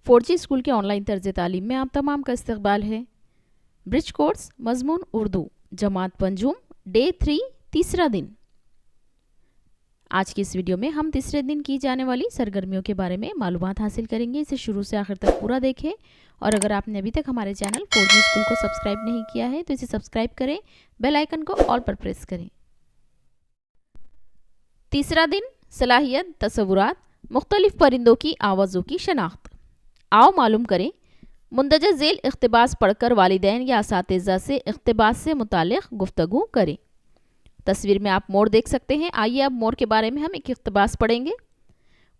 4G school के online तर्ज तालीम में आप तमाम का इस्तकबाल है। ब्रिज कोर्स मजमून उर्दू जमात पंजुम डे 3 तीसरा दिन। आज की इस वीडियो में हम तीसरे दिन की जाने वाली सरगर्मियों के बारे में मालूमात हासिल करेंगे। इसे शुरू से आखिर तक पूरा देखें और अगर आपने अभी तक हमारे चैनल 4G स्कूल को सब्सक्राइब नहीं किया है तो इसे सब्सक्राइब करें, बेल आइकन को ऑल पर प्रेस करें। तीसरा दिन सलाहियत तसव्वुरात मुख्तलिफ परिंदों की आवाज़ों की शनाख्त। आओ मालूम करें। मुंदरजा झेल इख्तिबास पढ़कर वालिदैन या असातिज़ा से इख्तिबास से मुतालिक गुफ्तगू करें। तस्वीर में आप मोर देख सकते हैं। आइए अब मोर के बारे में हम एक इख्तिबास पढ़ेंगे।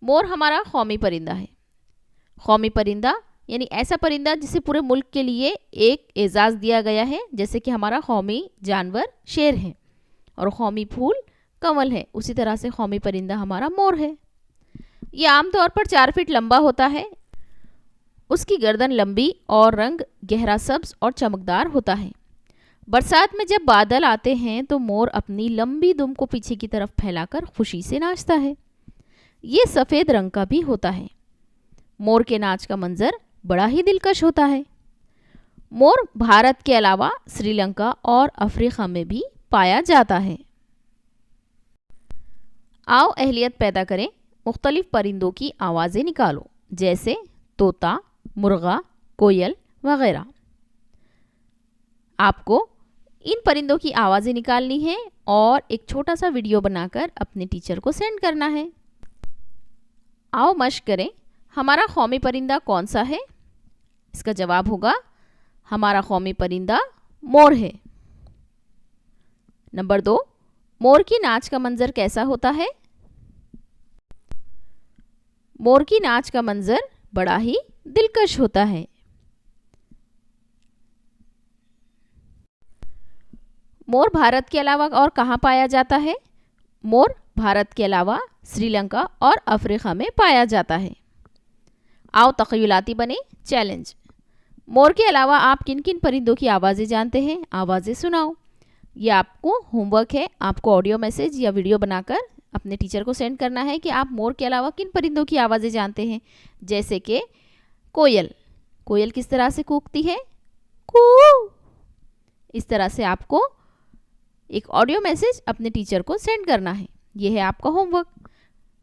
मोर हमारा कौमी परिंदा है। कौमी परिंदा यानी ऐसा परिंदा जिसे पूरे मुल्क के लिए एक एजाज़ दिया गया है, जैसे कि हमारा कौमी जानवर शेर है और कौमी फूल कंवल है, उसी तरह से कौमी परिंदा हमारा मोर है। ये आमतौर पर 4 फीट लंबा होता है। उसकी गर्दन लंबी और रंग गहरा सब्ज और चमकदार होता है। बरसात में जब बादल आते हैं तो मोर अपनी लंबी दुम को पीछे की तरफ फैलाकर खुशी से नाचता है। ये सफ़ेद रंग का भी होता है। मोर के नाच का मंजर बड़ा ही दिलकश होता है। मोर भारत के अलावा श्रीलंका और अफ्रीका में भी पाया जाता है। आओ अहलियत पैदा करें, मुख्तलिफ परिंदों की आवाज़ें निकालो, जैसे तोता, मुर्गा, कोयल वगैरह। आपको इन परिंदों की आवाज़ें निकालनी है और एक छोटा सा वीडियो बनाकर अपने टीचर को सेंड करना है। आओ मश्क करें। हमारा कौमी परिंदा कौन सा है? इसका जवाब होगा हमारा कौमी परिंदा मोर है। नंबर 2, मोर की नाच का मंजर कैसा होता है? मोर की नाच का मंजर बड़ा ही दिलकश होता है। मोर भारत के अलावा और कहाँ पाया जाता है? मोर भारत के अलावा श्रीलंका और अफ्रीका में पाया जाता है। आओ तख़य्युलाती बने। चैलेंज। मोर के अलावा आप किन किन परिंदों की आवाज़ें जानते हैं? आवाज़ें सुनाओ। ये आपको होमवर्क है। आपको ऑडियो मैसेज या वीडियो बनाकर अपने टीचर को सेंड करना है कि आप मोर के अलावा किन परिंदों की आवाज़ें जानते हैं, जैसे कि कोयल। कोयल किस तरह से कूकती है? कू। इस तरह से आपको एक ऑडियो मैसेज अपने टीचर को सेंड करना है। ये है आपका होमवर्क।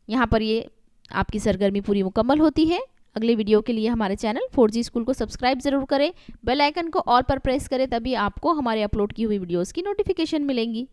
यहाँ पर ये आपकी सरगर्मी पूरी मुकम्मल होती है। अगले वीडियो के लिए हमारे चैनल 4G स्कूल को सब्सक्राइब ज़रूर करें, बेल आइकन को ऑल पर प्रेस करें, तभी आपको हमारे अपलोड की हुई वीडियोज़ की नोटिफिकेशन मिलेंगी।